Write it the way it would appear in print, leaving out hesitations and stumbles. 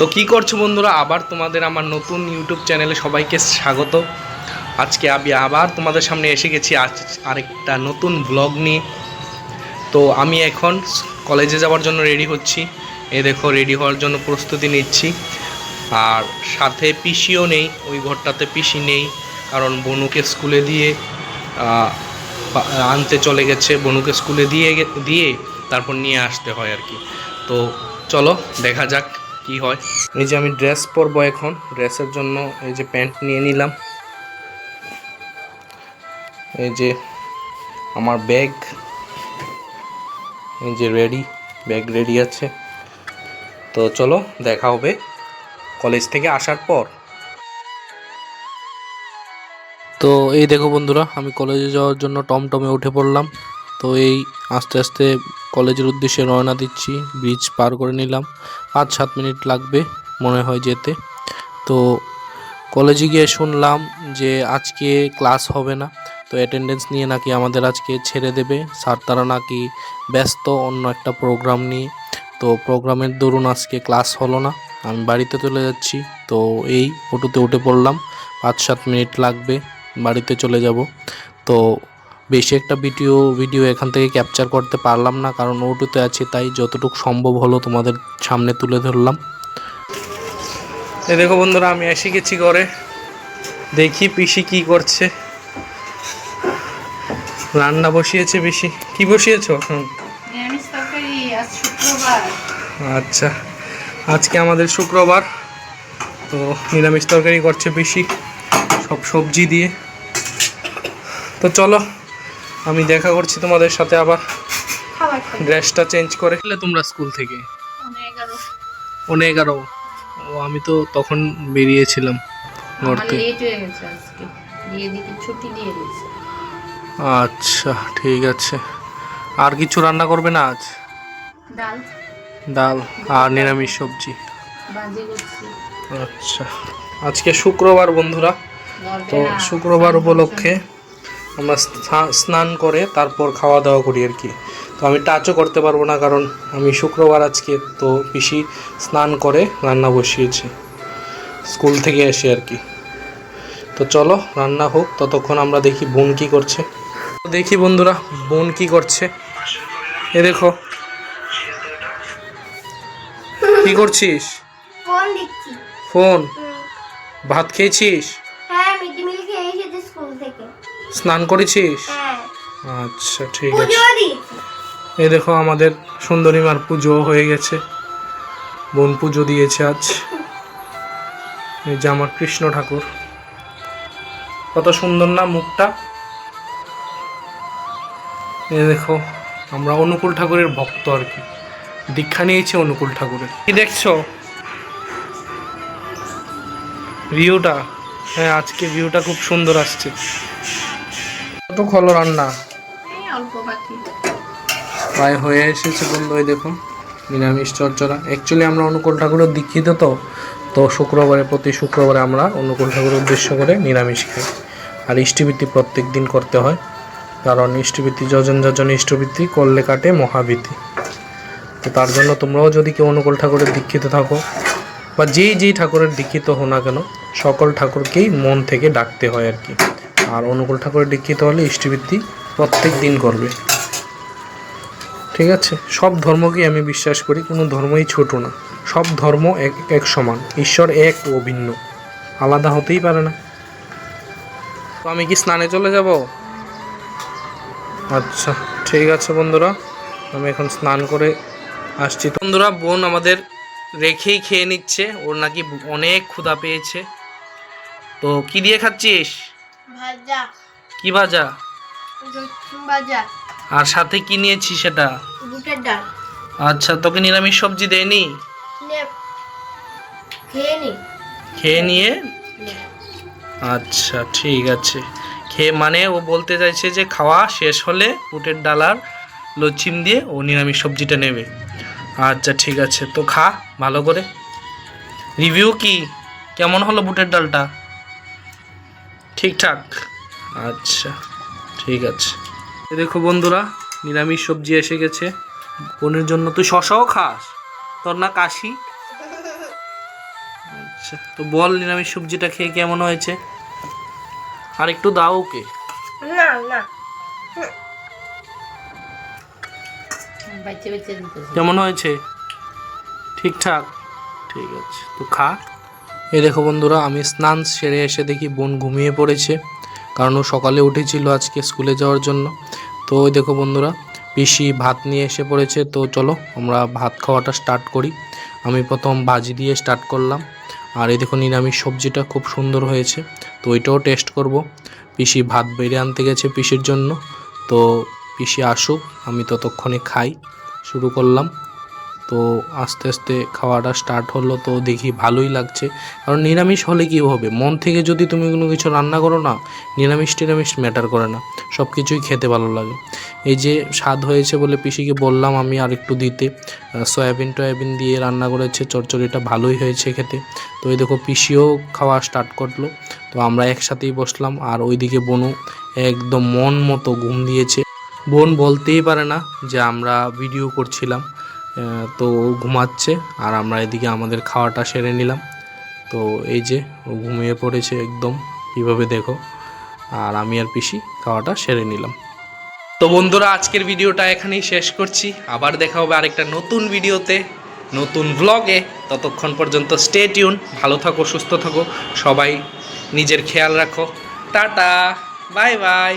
তো কি করছো বন্ধুরা, আবার তোমাদের আমার নতুন ইউটিউব চ্যানেলে সবাইকে স্বাগত। আজকে আমি আবার তোমাদের সামনে এসে গেছি আরেকটা নতুন ব্লগ নিয়ে। তো আমি এখন কলেজে যাওয়ার জন্য রেডি হচ্ছি। দেখো, রেডি হওয়ার জন্য প্রস্তুতি নিচ্ছি। আর সাথে পিসিও নেই, ওই ঘরটাতে পিসি নেই, কারণ বনুকে স্কুলে দিয়ে আনতে চলে গেছে। বনুকে স্কুলে দিয়ে তারপর নিয়ে আসতে হয় আর কি। তো চলো দেখা যাক কি হয়। এই যে আমি ড্রেস পরবো এখন, ড্রেসের জন্য এই যে প্যান্ট নিয়ে নিলাম। এই যে আমার ব্যাগ, এই যে ব্যাগ রেডি আছে। তো চলো দেখা হবে কলেজ থেকে আসার পর। তো এই দেখো বন্ধুরা, আমি কলেজে যাওয়ার জন্য টমটমে উঠে পড়লাম। তো এই আস্তে আস্তে কলেজের উদ্দেশ্যে রওনা দিচ্ছি। ব্রিজ পার করে নিলাম, 5-7 মিনিট লাগবে মনে হয় যেতে। তো কলেজে গিয়ে শুনলাম যে আজকে ক্লাস হবে না। তো অ্যাটেন্ডেন্স নিয়ে নাকি আমাদের আজকে ছেড়ে দেবে স্যার, তারা নাকি ব্যস্ত অন্য একটা প্রোগ্রাম নিয়ে। তো প্রোগ্রামের দরুন আজকে ক্লাস হলো না, আমি বাড়িতে চলে যাচ্ছি। তো এই অটোতে উঠে পড়লাম, 5-7 মিনিট লাগবে, বাড়িতে চলে যাব। তো বেশি একটা ভিডিও এখান থেকে ক্যাপচার করতে পারলাম না, কারণ অটোতে আছি, তাই যতটুকু সম্ভব হলো তোমাদের সামনে তুলে ধরলাম। এই দেখো বন্ধুরা, আমি এসে গেছি ঘরে। দেখি পিসি কি করছে। রান্না বসিয়েছে পিসি। কি বসিয়েছো এখন? আচ্ছা, আজকে আমাদের শুক্রবার, তো নিরামিষ তরকারি করছে পিসি, সব সবজি দিয়ে। তো চলো আমি দেখা করছি তোমাদের সাথে আবার। ড্রেসটা চেঞ্জ করে তোমরা স্কুল থেকে 11। ও, আমি তো তখন বেরিয়েছিলাম ঘর থেকে। আচ্ছা ঠিক আছে। আর কিছু রান্না করবে না আজ? ডাল আর নিরামিষ সবজি। আচ্ছা, আজকে শুক্রবার বন্ধুরা। তো শুক্রবার উপলক্ষে আমরা স্নান করে তারপর খাওয়া দাওয়া করি আর কি। তো আমি টাচও করতে পারবো না, কারণ আমি শুক্রবার আজকে। তো পিসি স্নান করে রান্না বসিয়েছে স্কুল থেকে এসে আর কি। তো চলো রান্না হোক, ততক্ষণ আমরা দেখি বোন কি করছে। দেখি বন্ধুরা বোন কি করছে। এ দেখো, কি করছিস? ফোন দেখছি। ফোন? ভাত খেয়েছিস? হ্যাঁ, মিড ডে মিল খেয়ে এসেছি স্কুল থেকে। স্নান করেছিস? হ্যাঁ। আচ্ছা ঠিক আছে। পুজো দিয়েছি। এই দেখো, আমাদের সুন্দরী মার পুজো হয়ে গেছে। বোন পুজো দিয়েছে আজ। এই যে আমার কৃষ্ণ ঠাকুর, কত সুন্দর না মুখটা। এই দেখো, আমরা অনুকূল ঠাকুরের ভক্ত আর কি, দীক্ষা নিয়েছি অনুকূল ঠাকুরের। কি দেখছো ভিউটা? হ্যাঁ, আজকে ভিউটা খুব সুন্দর আসছে। কত হলো রান্না? প্রায় হয়ে এসেছে বন্ধু। এই দেখো, নিরামিষ চচ্চড়া। অ্যাকচুয়ালি আমরা অনুকূল ঠাকুরের দীক্ষিত, তো শুক্রবারে, প্রতি শুক্রবারে আমরা অনুকূল ঠাকুরের উদ্দেশ্য করে নিরামিষ খাই। আর ইষ্টবৃত্তি প্রত্যেক দিন করতে হয়, কারণ ইষ্টবৃত্তি যজন যজন ইষ্টবৃত্তি করলে কাটে মহাবীতি। তো তার জন্য তোমরাও যদি কেউ অনুকূল ঠাকুরের দীক্ষিত থাকো, বা যেই ঠাকুরের দীক্ষিত হো না কেন, সকল ঠাকুরকেই মন থেকে ডাকতে হয় আর কি। আর অনুকূল ঠাকুরের দীক্ষিত হলে ইষ্টবৃত্তি প্রত্যেক দিন করবে, ঠিক আছে? সব ধর্মকেই আমি বিশ্বাস করি, কোনো ধর্মই ছোট না। সব ধর্ম এক সমান, ঈশ্বর এক ও ভিন্ন, আলাদা হতেই পারে না। তো আমি কি স্নানে চলে যাব? আচ্ছা ঠিক আছে বন্ধুরা, আমি এখন স্নান করে আসছি। বন্ধুরা, বোন আমাদের রেখেই খেয়ে নিচ্ছে, ওর নাকি অনেক ক্ষুধা পেয়েছে। তো কি দিয়ে খাচ্ছিস? ভাজা। কি ভাজা? ভাজা। আর সাথে কি নিয়েছি সেটা? বুটের ডাল। আচ্ছা, তোকে নিরামিষ সবজি দেয়নি? খেয়ে নিয়ে। আচ্ছা ঠিক আছে। খেয়ে মানে ও বলতে চাইছে যে খাওয়া শেষ হলে বুটের ডাল আর লচ্ছিম দিয়ে ও নিরামিষ সবজিটা নেবে। আচ্ছা ঠিক আছে, তো খা ভালো করে। রিভিউ কি, কেমন হলো বুটের ডালটা? ঠিকঠাক? আচ্ছা ঠিক আছে। দেখো বন্ধুরা, নিরামিষ সবজি এসে গেছে বোনের জন্য। তুই শশাও খাস? তোর না কাশি? আচ্ছা, তো বল নিরামিষ সবজিটা খেয়ে কেমন হয়েছে? আর একটু দাও ওকে। না না কেমন হয়েছে? ঠিকঠাক? ঠিক আছে, তো খা। এই দেখো বন্ধুরা, আমি স্নান সেরে এসে দেখি বোন ঘুমিয়ে পড়েছে, কারণ ও সকালে উঠেছিল আজকে স্কুলে যাওয়ার জন্য। তো ওই দেখো বন্ধুরা, পিসি ভাত নিয়ে এসে পড়েছে। তো চলো আমরা ভাত খাওয়াটা স্টার্ট করি। আমি প্রথম ভাজি দিয়ে স্টার্ট করলাম। আর এই দেখো নিরামিষ সবজিটা খুব সুন্দর হয়েছে, তো ওইটাও টেস্ট করব। পিসি ভাত বেড়ে আনতে গেছে পিসির জন্য, তো পিসি আসুক, আমি ততক্ষণে খাই। শুরু করলাম। তো আস্তে আস্তে খাওয়াটা স্টার্ট হলো, তো দেখি ভালোই লাগছে। কারণ নিরামিষ হলে কী হবে, মন থেকে যদি তুমি কোনো কিছু রান্না করো না, নিরামিষ টিরামিষ ম্যাটার করে না, সব কিছুই খেতে ভালো লাগে। এই যে স্বাদ হয়েছে বলে পিসিকে বললাম আমি আর একটু দিতে। সয়াবিন টয়াবিন দিয়ে রান্না করেছে, চচ্চড়িটা ভালোই হয়েছে খেতে। তো এই দেখো পিসিও খাওয়া স্টার্ট করলো, তো আমরা একসাথেই বসলাম। আর ওইদিকে বনু একদম মন মতো ঘুম দিয়েছে। বোন বলতেই পারে না যে আমরা ভিডিও করছিলাম। তো ও ঘুমাচ্ছে, আর আমরা এদিকে আমাদের খাওয়াটা সেরে নিলাম। তো এই যে ও ঘুমিয়ে পড়েছে একদম, কীভাবে দেখো। আর আমি আর পিসি খাওয়াটা সেরে নিলাম। তো বন্ধুরা, আজকের ভিডিওটা এখানেই শেষ করছি। আবার দেখা হবে আরেকটা নতুন ভিডিওতে, নতুন ব্লগে। ততক্ষণ পর্যন্ত স্টে টিউন, ভালো থাকো, সুস্থ থাকো, সবাই নিজের খেয়াল রাখো। Tata, bye bye.